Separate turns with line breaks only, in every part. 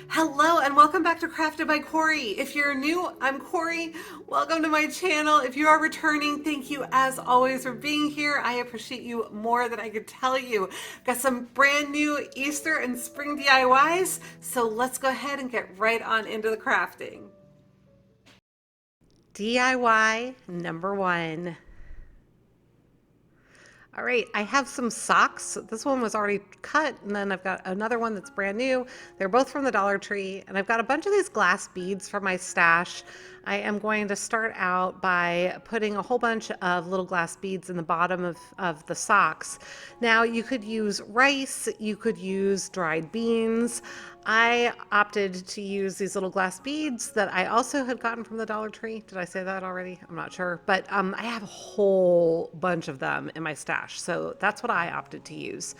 Hello and welcome back to Crafted by Corie. If you're new, I'm Corie. Welcome to my channel. If you are returning, thank you as always for being here. I appreciate you more than I could tell you. Got some brand new Easter and spring DIYs, so let's go ahead and get right on into the crafting. DIY number one. All right, I have some socks. This one was already cut, and then I've got another one that's brand new. They're both from the Dollar Tree, and I've got a bunch of these glass beads from my stash. I am going to start out by putting a whole bunch of little glass beads in the bottom of the socks. Now, you could use rice, you could use dried beans. I opted to use these little glass beads that I also had gotten from the Dollar Tree. Did I say that already? I'm not sure. But I have a whole bunch of them in my stash. So that's what I opted to use.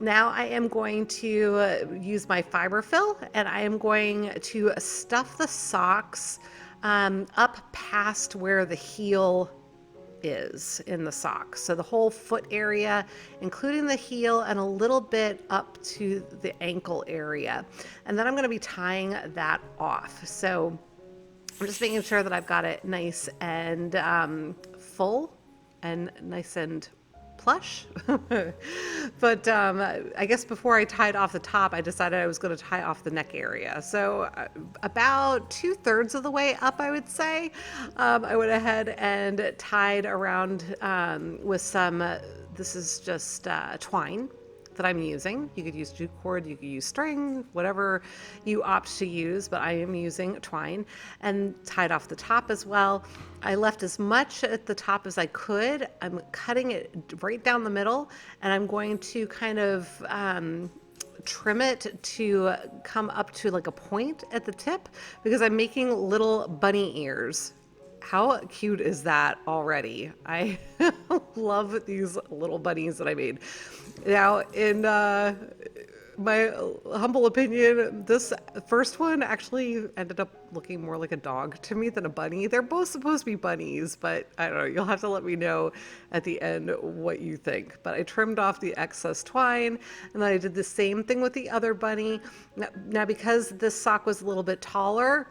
Now I am going to use my fiber fill and I am going to stuff the socks up past where the heel is in the sock. So the whole foot area, including the heel and a little bit up to the ankle area. And then I'm going to be tying that off. So I'm just making sure that I've got it nice and full and nice and plush. But I guess before I tied off the top, I decided I was going to tie off the neck area. So about 2/3 of the way up, I would say, I went ahead and tied around with some, this is just twine that I'm using. You could use jute cord, you could use string, whatever you opt to use, but I am using twine, and tied off the top as well. I left as much at the top as I could. I'm cutting it right down the middle, and I'm going to kind of trim it to come up to like a point at the tip because I'm making little bunny ears. How cute is that already? I love these little bunnies that I made. Now, in my humble opinion, this first one actually ended up looking more like a dog to me than a bunny. They're both supposed to be bunnies, but I don't know. You'll have to let me know at the end what you think. But I trimmed off the excess twine, and then I did the same thing with the other bunny. Now because this sock was a little bit taller,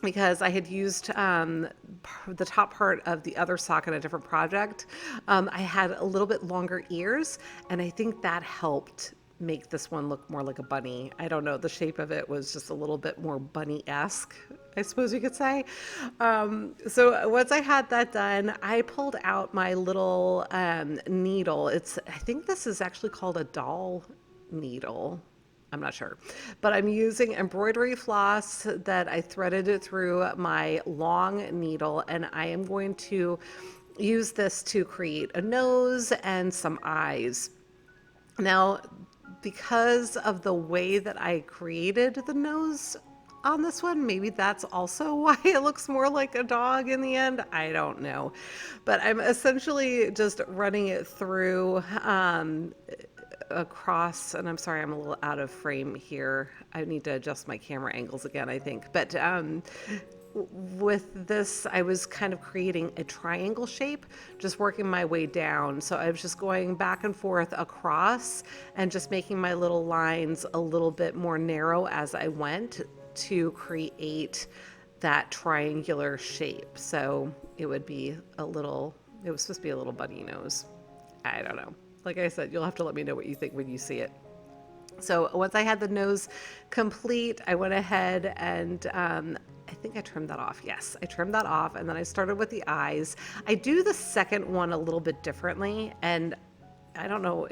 because I had used the top part of the other sock in a different project, I had a little bit longer ears, and I think that helped make this one look more like a bunny. I don't know, the shape of it was just a little bit more bunny-esque, I suppose you could say. So once I had that done, I pulled out my little needle. I think this is actually called a doll needle. I'm not sure, but I'm using embroidery floss that I threaded through my long needle, and I am going to use this to create a nose and some eyes. Now, because of the way that I created the nose on this one, maybe that's also why it looks more like a dog in the end. I don't know, but I'm essentially just running it through across, and I'm sorry, I'm a little out of frame here. I need to adjust my camera angles again, I think. But with this, I was kind of creating a triangle shape, just working my way down. So I was just going back and forth across and just making my little lines a little bit more narrow as I went to create that triangular shape. So it would be a little, it was supposed to be a little bunny nose. I don't know. Like I said, you'll have to let me know what you think when you see it. So once I had the nose complete, I went ahead and I think I trimmed that off. Yes, I trimmed that off, and then I started with the eyes. I do the second one a little bit differently, and I don't know,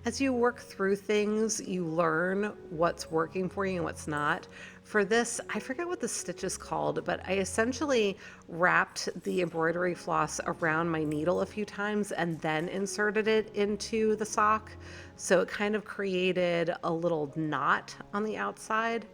as you work through things, you learn what's working for you and what's not. For this, I forget what the stitch is called, but I essentially wrapped the embroidery floss around my needle a few times and then inserted it into the sock. So it kind of created a little knot on the outside.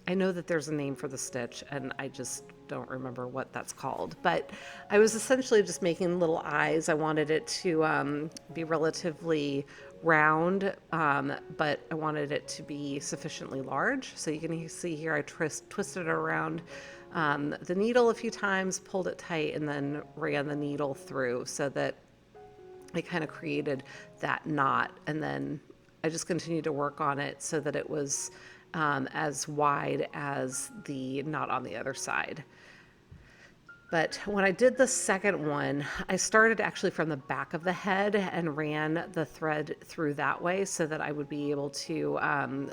I know that there's a name for the stitch, and I just don't remember what that's called, but I was essentially just making little eyes. I wanted it to be relatively round, but I wanted it to be sufficiently large. So you can see here I twisted it around the needle a few times, pulled it tight, and then ran the needle through so that it kind of created that knot. And then I just continued to work on it so that it was as wide as the knot on the other side. But when I did the second one, I started actually from the back of the head and ran the thread through that way so that I would be able to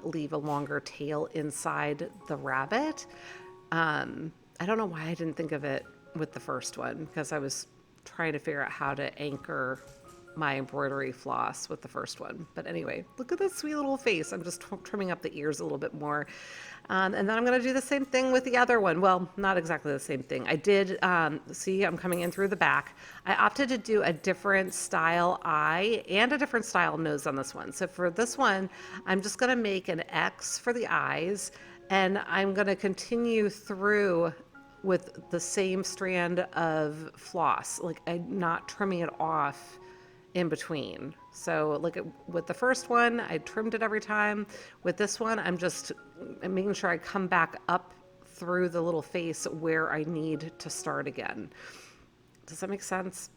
leave a longer tail inside the rabbit. I don't know why I didn't think of it with the first one, because I was trying to figure out how to anchor my embroidery floss with the first one. But anyway, look at this sweet little face. I'm just trimming up the ears a little bit more. And then I'm going to do the same thing with the other one. Well, not exactly the same thing. I did, see, I'm coming in through the back. I opted to do a different style eye and a different style nose on this one. So for this one, I'm just going to make an X for the eyes, and I'm going to continue through with the same strand of floss. Like, I'm not trimming it off in between. So like with the first one, I trimmed it every time. With this one, I'm making sure I come back up through the little face where I need to start again. Does that make sense?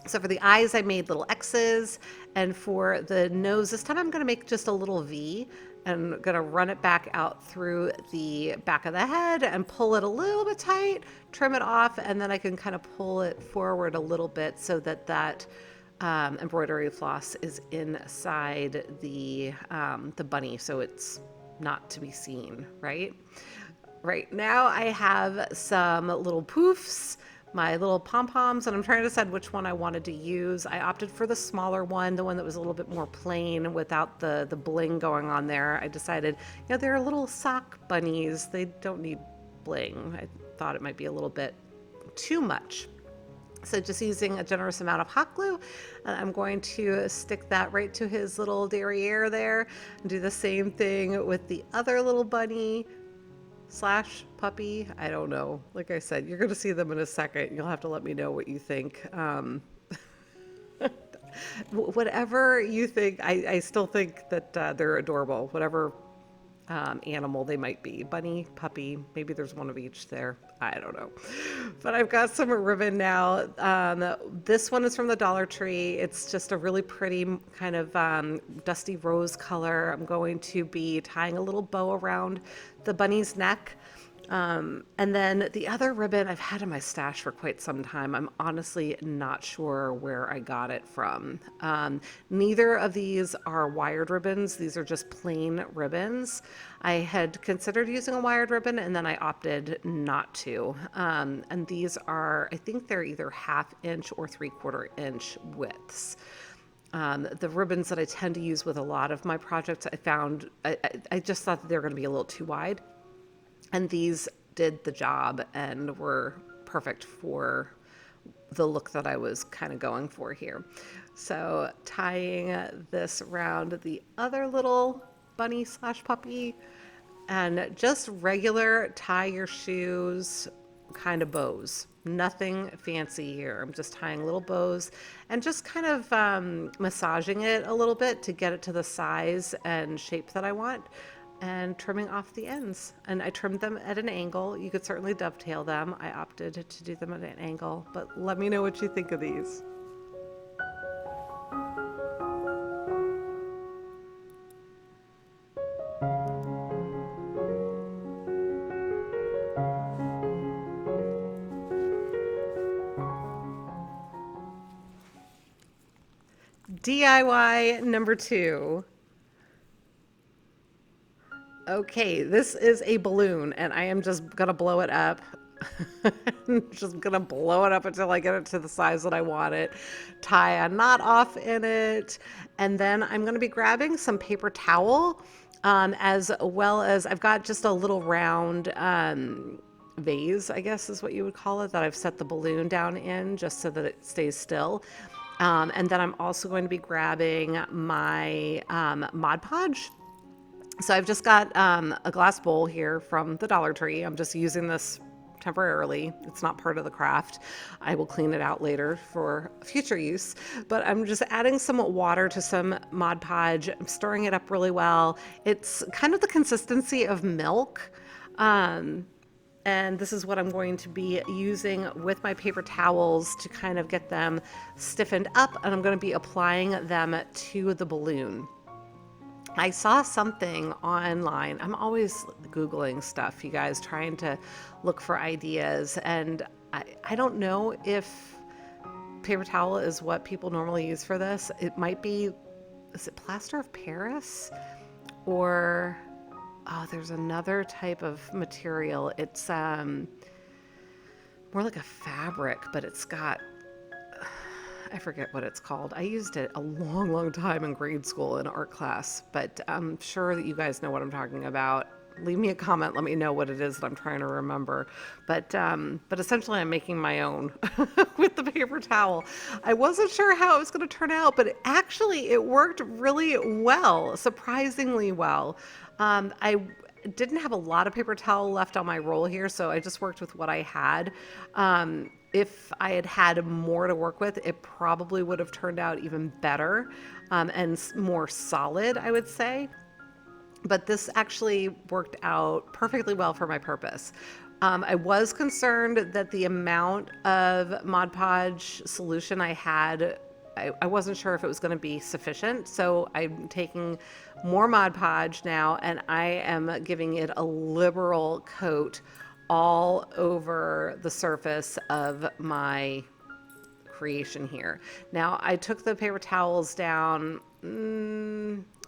So for the eyes, I made little X's, and for the nose, this time I'm going to make just a little V, and going to run it back out through the back of the head and pull it a little bit tight, trim it off, and then I can kind of pull it forward a little bit so that embroidery floss is inside the bunny, so it's not to be seen, right? Right now I have some little poofs, my little pom-poms, and I'm trying to decide which one I wanted to use. I opted for the smaller one, the one that was a little bit more plain without the bling going on there. I decided, they're little sock bunnies. They don't need bling. I thought it might be a little bit too much. So just using a generous amount of hot glue, and I'm going to stick that right to his little derriere there, and do the same thing with the other little bunny / puppy. I don't know. Like I said, you're going to see them in a second. You'll have to let me know what you think. Whatever you think, I still think that they're adorable. Whatever animal they might be. Bunny, puppy, maybe there's one of each there. I don't know. But I've got some ribbon now. This one is from the Dollar Tree. It's just a really pretty kind of dusty rose color. I'm going to be tying a little bow around the bunny's neck. And then the other ribbon I've had in my stash for quite some time. I'm honestly not sure where I got it from. Neither of these are wired ribbons. These are just plain ribbons. I had considered using a wired ribbon, and then I opted not to. And these are, I think they're either 1/2 inch or 3/4 inch widths. The ribbons that I tend to use with a lot of my projects, I just thought that they were going to be a little too wide. And these did the job and were perfect for the look that I was kind of going for here. So tying this around the other little bunny / puppy, and just regular tie your shoes kind of bows. Nothing fancy here. I'm just tying little bows and just kind of massaging it a little bit to get it to the size and shape that I want, and trimming off the ends. And I trimmed them at an angle. You could certainly dovetail them. I opted to do them at an angle, but let me know what you think of these. DIY number 2. Okay, this is a balloon, and I am just gonna blow it up. Just gonna blow it up until I get it to the size that I want it. Tie a knot off in it, and then I'm gonna be grabbing some paper towel, as well as I've got just a little round vase, I guess is what you would call it, that I've set the balloon down in just so that it stays still. And then I'm also going to be grabbing my Mod Podge. So I've just got a glass bowl here from the Dollar Tree. I'm just using this temporarily. It's not part of the craft. I will clean it out later for future use. But I'm just adding some water to some Mod Podge. I'm stirring it up really well. It's kind of the consistency of milk. And this is what I'm going to be using with my paper towels to kind of get them stiffened up. And I'm going to be applying them to the balloon. I saw something online. I'm always Googling stuff, you guys, trying to look for ideas. And I don't know if paper towel is what people normally use for this. It might be, is it plaster of Paris? Or, oh, there's another type of material. It's more like a fabric, but it's got, I forget what it's called. I used it a long, long time in grade school in art class, but I'm sure that you guys know what I'm talking about. Leave me a comment. Let me know what it is that I'm trying to remember. But essentially, I'm making my own with the paper towel. I wasn't sure how it was going to turn out, but actually, it worked really well, surprisingly well. I didn't have a lot of paper towel left on my roll here, so I just worked with what I had. If I had had more to work with, it probably would have turned out even better and more solid, I would say. But this actually worked out perfectly well for my purpose. I was concerned that the amount of Mod Podge solution I had, I wasn't sure if it was going to be sufficient. So I'm taking more Mod Podge now and I am giving it a liberal coat all over the surface of my creation here. Now I took the paper towels down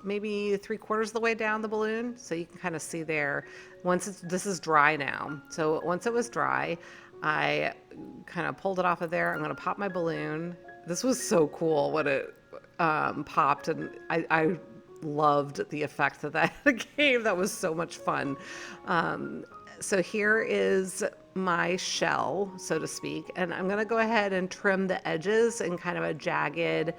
maybe 3/4 of the way down the balloon, so you can kind of see there. This is dry now, so once it was dry, I kind of pulled it off of there. I'm going to pop my balloon. This was so cool when it popped, and I loved the effect that gave. That was so much fun. So here is my shell, so to speak, and I'm going to go ahead and trim the edges in kind of a jagged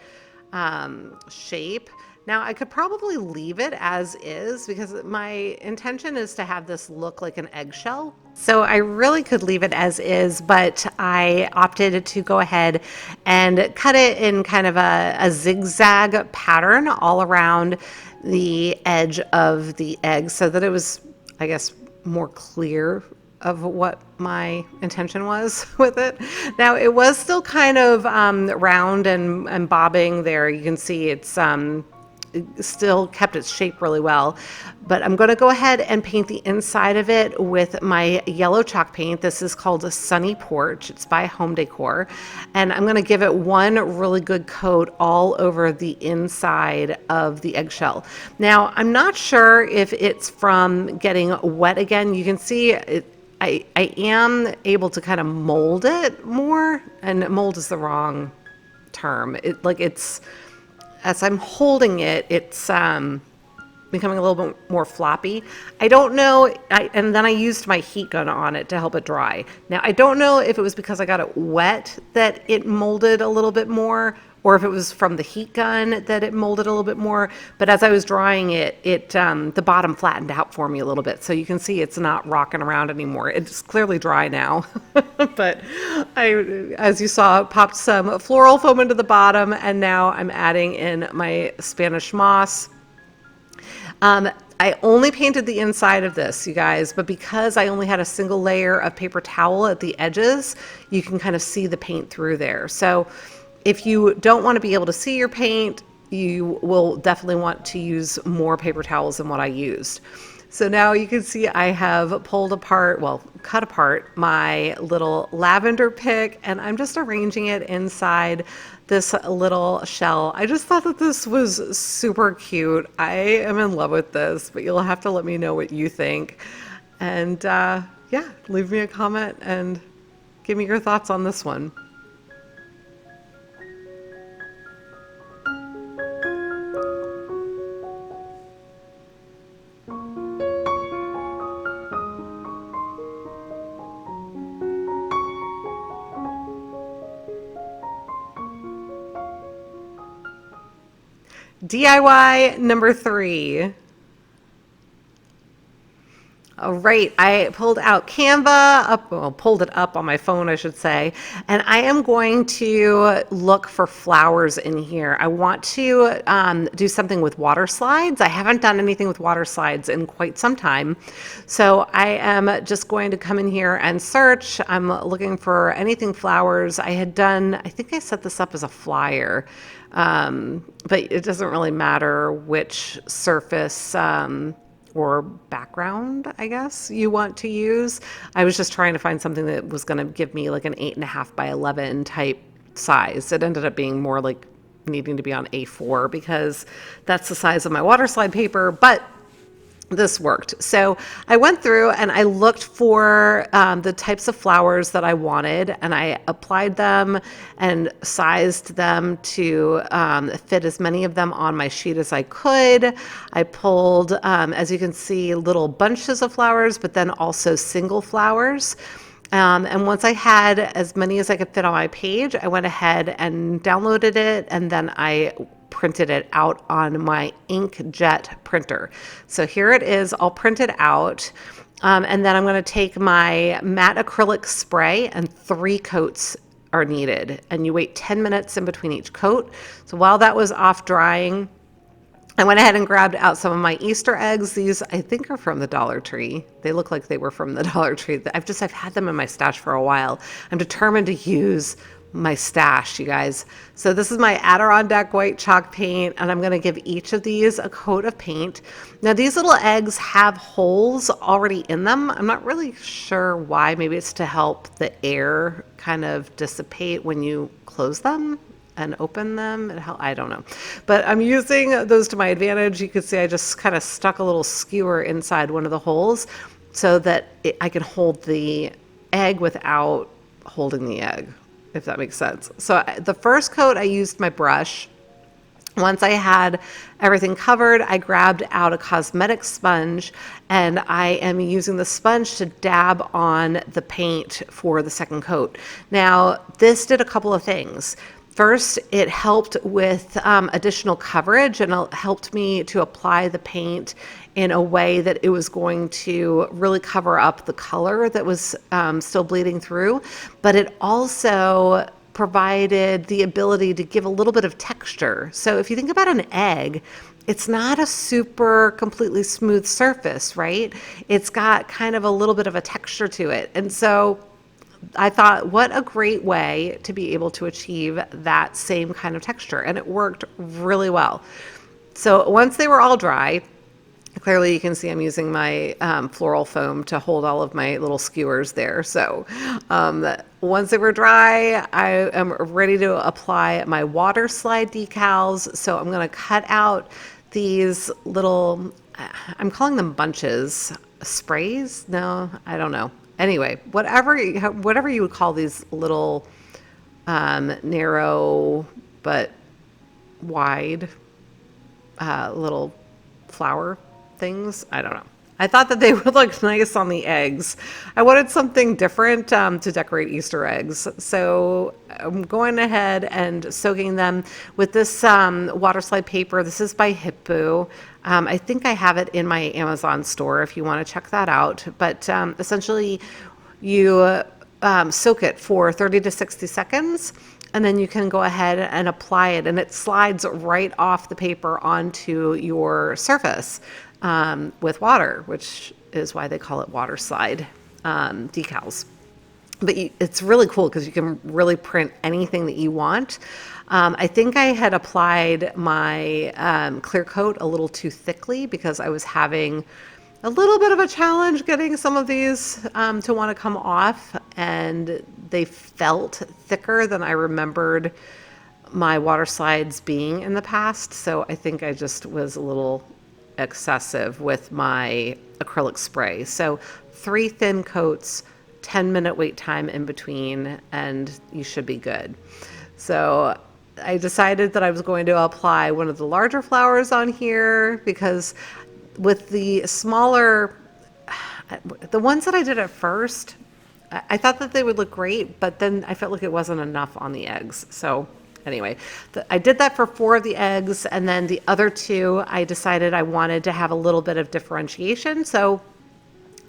shape. Now I could probably leave it as is because my intention is to have this look like an eggshell. So I really could leave it as is, but I opted to go ahead and cut it in kind of a zigzag pattern all around the edge of the egg so that it was, I guess, more clear of what my intention was with it. Now it was still kind of round and bobbing there. You can see it's it still kept its shape really well, but I'm going to go ahead and paint the inside of it with my yellow chalk paint. This is called a Sunny Porch. It's by Home Decor, and I'm going to give it one really good coat all over the inside of the eggshell. Now I'm not sure if it's from getting wet again. You can see it, I am able to kind of mold it more, and mold is the wrong term. It's as I'm holding it, it's becoming a little bit more floppy. I don't know, and then I used my heat gun on it to help it dry. Now, I don't know if it was because I got it wet that it molded a little bit more, or if it was from the heat gun that it molded a little bit more. But as I was drying it, the bottom flattened out for me a little bit. So you can see it's not rocking around anymore. It's clearly dry now. But as you saw, popped some floral foam into the bottom, and now I'm adding in my Spanish moss. I only painted the inside of this, you guys, but because I only had a single layer of paper towel at the edges, you can kind of see the paint through there. So if you don't want to be able to see your paint, you will definitely want to use more paper towels than what I used. So now you can see I have pulled apart, well, cut apart my little lavender pick, and I'm just arranging it inside this little shell. I just thought that this was super cute. I am in love with this, but you'll have to let me know what you think. And yeah, leave me a comment and give me your thoughts on this one. DIY number 3. All right, I pulled out Canva, pulled it up on my phone, I should say, and I am going to look for flowers in here. I want to do something with water slides. I haven't done anything with water slides in quite some time, so I am just going to come in here and search. I'm looking for anything flowers. I had done, I think I set this up as a flyer, but it doesn't really matter which surface or background, I guess, you want to use. I was just trying to find something that was going to give me like an 8.5 by 11 type size. It ended up being more like needing to be on A4 because that's the size of my water slide paper, but this worked. So I went through and I looked for the types of flowers that I wanted, and I applied them and sized them to fit as many of them on my sheet as I could. I pulled, as you can see, little bunches of flowers, but then also single flowers. And once I had as many as I could fit on my page, I went ahead and downloaded it, and then I printed it out on my inkjet printer. So here it is, all printed out. And then I'm going to take my matte acrylic spray, and 3 coats are needed. And you wait 10 minutes in between each coat. So while that was off drying, I went ahead and grabbed out some of my Easter eggs. These, I think, are from the Dollar Tree. They look like they were from the Dollar Tree. I've had them in my stash for a while. I'm determined to use my stash, you guys. So this is my Adirondack white chalk paint, and I'm going to give each of these a coat of paint. Now these little eggs have holes already in them. I'm not really sure why. Maybe it's to help the air kind of dissipate when you close them and open them. I don't know, but I'm using those to my advantage. You can see I just kind of stuck a little skewer inside one of the holes so that I can hold the egg without holding the egg, if that makes sense. So the first coat, I used my brush. Once I had everything covered, I grabbed out a cosmetic sponge, and I am using the sponge to dab on the paint for the second coat. Now, this did a couple of things. First, it helped with additional coverage, and it helped me to apply the paint in a way that it was going to really cover up the color that was still bleeding through. But it also provided the ability to give a little bit of texture. So if you think about an egg, it's not a super completely smooth surface, right? It's got kind of a little bit of a texture to it. And so I thought, what a great way to be able to achieve that same kind of texture. And it worked really well. So once they were all dry, clearly you can see I'm using my floral foam to hold all of my little skewers there. So once they were dry, I am ready to apply my water slide decals. So I'm going to cut out these little, I'm calling them bunches, sprays? No, I don't know. Anyway, whatever you would call these little narrow but wide little flower things. I don't know. I thought that they would look nice on the eggs. I wanted something different to decorate Easter eggs. So I'm going ahead and soaking them with this water slide paper. This is by Hippo. I think I have it in my Amazon store if you want to check that out. But essentially, you soak it for 30 to 60 seconds, and then you can go ahead and apply it, and it slides right off the paper onto your surface with water, which is why they call it water slide decals. But it's really cool because you can really print anything that you want. I think I had applied my clear coat a little too thickly because I was having a little bit of a challenge getting some of these to want to come off, and they felt thicker than I remembered my water slides being in the past. So I think I just was a little excessive with my acrylic spray. So 3 thin coats, 10-minute wait time in between, and you should be good. So I decided that I was going to apply one of the larger flowers on here because with the smaller, the ones that I did at first, I thought that they would look great, but then I felt like it wasn't enough on the eggs. So anyway, I did that for 4 of the eggs, and then the other 2, I decided I wanted to have a little bit of differentiation. So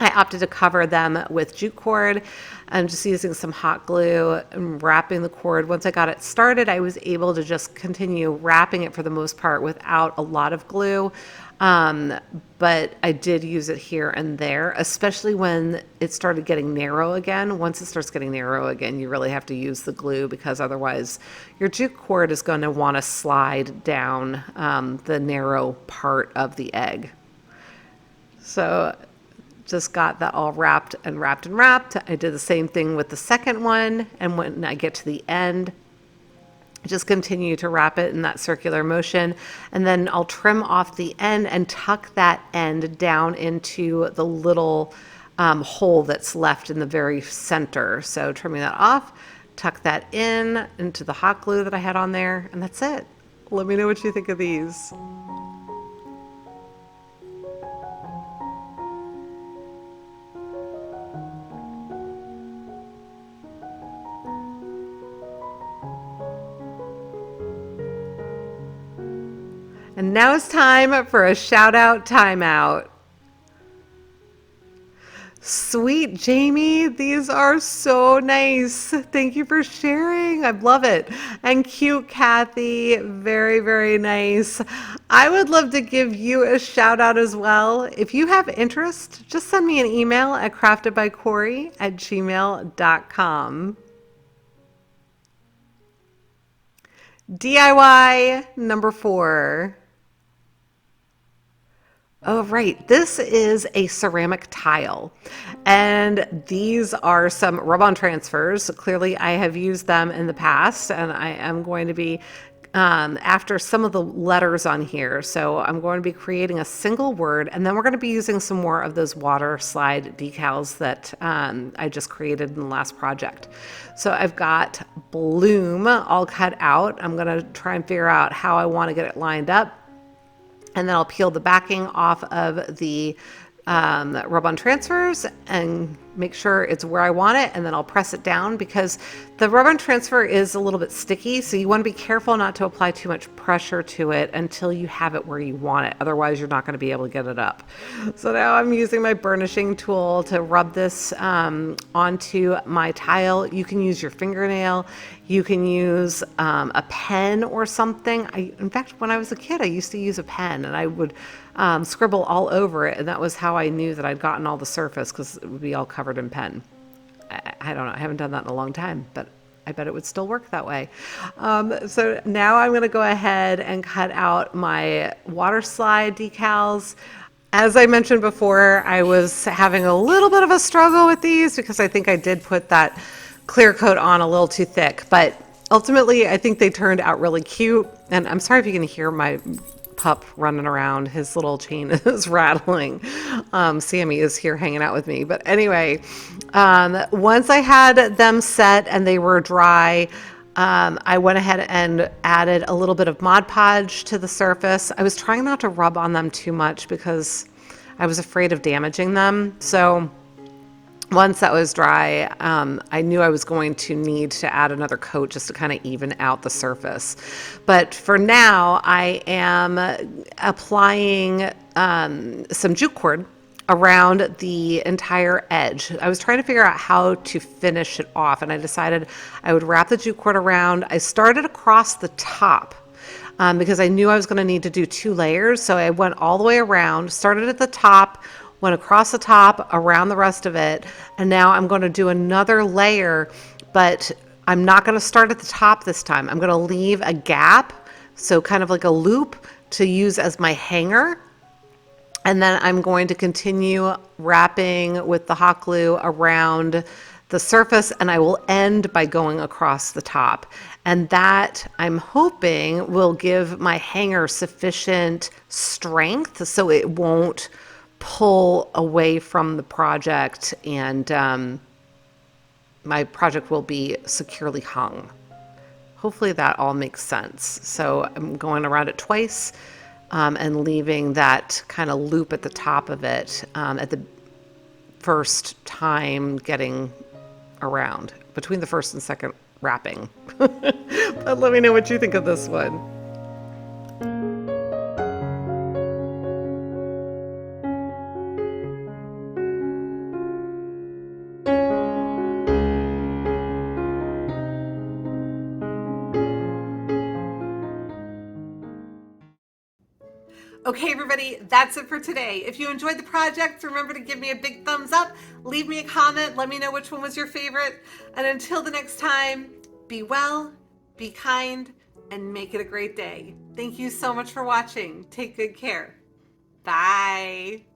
I opted to cover them with jute cord. I'm just using some hot glue and wrapping the cord. Once I got it started, I was able to just continue wrapping it for the most part without a lot of glue. But I did use it here and there, especially when it started getting narrow again. Once it starts getting narrow again, you really have to use the glue, because otherwise your jute cord is going to want to slide down the narrow part of the egg. So just got that all wrapped and wrapped and wrapped. I did the same thing with the second one, and when I get to the end, just continue to wrap it in that circular motion, and then I'll trim off the end and tuck that end down into the little hole that's left in the very center. So trimming that off, tuck that into the hot glue that I had on there, and that's it. Let me know what you think of these. And now it's time for a shout out timeout. Sweet Jamie, these are so nice. Thank you for sharing. I love it. And cute Kathy, very, very nice. I would love to give you a shout out as well. If you have interest, just send me an email at craftedbycorie@gmail.com. DIY number 4. Oh, right. This is a ceramic tile, and these are some rub-on transfers. Clearly, I have used them in the past, and I am going to be after some of the letters on here. So I'm going to be creating a single word, and then we're going to be using some more of those water slide decals that I just created in the last project. So I've got bloom all cut out. I'm going to try and figure out how I want to get it lined up. And then I'll peel the backing off of the rub-on transfers and make sure it's where I want it, and then I'll press it down, because the rub-on transfer is a little bit sticky, so you want to be careful not to apply too much pressure to it until you have it where you want it. Otherwise, you're not going to be able to get it up. So now I'm using my burnishing tool to rub this onto my tile. You can use your fingernail. You can use a pen or something. In fact, when I was a kid, I used to use a pen, and I would scribble all over it, and that was how I knew that I'd gotten all the surface, because it would be all covered in pen. I don't know. I haven't done that in a long time, but I bet it would still work that way. So now I'm going to go ahead and cut out my water slide decals. As I mentioned before, I was having a little bit of a struggle with these because I think I did put that clear coat on a little too thick, but ultimately I think they turned out really cute. And I'm sorry if you can hear my pup running around. His little chain is rattling. Sammy is here hanging out with me. But anyway, once I had them set and they were dry, I went ahead and added a little bit of Mod Podge to the surface. I was trying not to rub on them too much because I was afraid of damaging them. So once that was dry, I knew I was going to need to add another coat just to kind of even out the surface. But for now, I am applying some jute cord around the entire edge. I was trying to figure out how to finish it off, and I decided I would wrap the jute cord around. I started across the top because I knew I was going to need to do 2 layers. So I went all the way around, started at the top, went across the top, around the rest of it, and now I'm going to do another layer, but I'm not going to start at the top this time. I'm going to leave a gap, so kind of like a loop, to use as my hanger. And then I'm going to continue wrapping with the hot glue around the surface, and I will end by going across the top. And that, I'm hoping, will give my hanger sufficient strength so it won't pull away from the project, and my project will be securely hung. Hopefully that all makes sense. So I'm going around it twice and leaving that kind of loop at the top of it at the first time getting around, between the first and second wrapping. But let me know what you think of this one. Okay, everybody, that's it for today. If you enjoyed the project, remember to give me a big thumbs up, leave me a comment, let me know which one was your favorite. And until the next time, be well, be kind, and make it a great day. Thank you so much for watching. Take good care. Bye.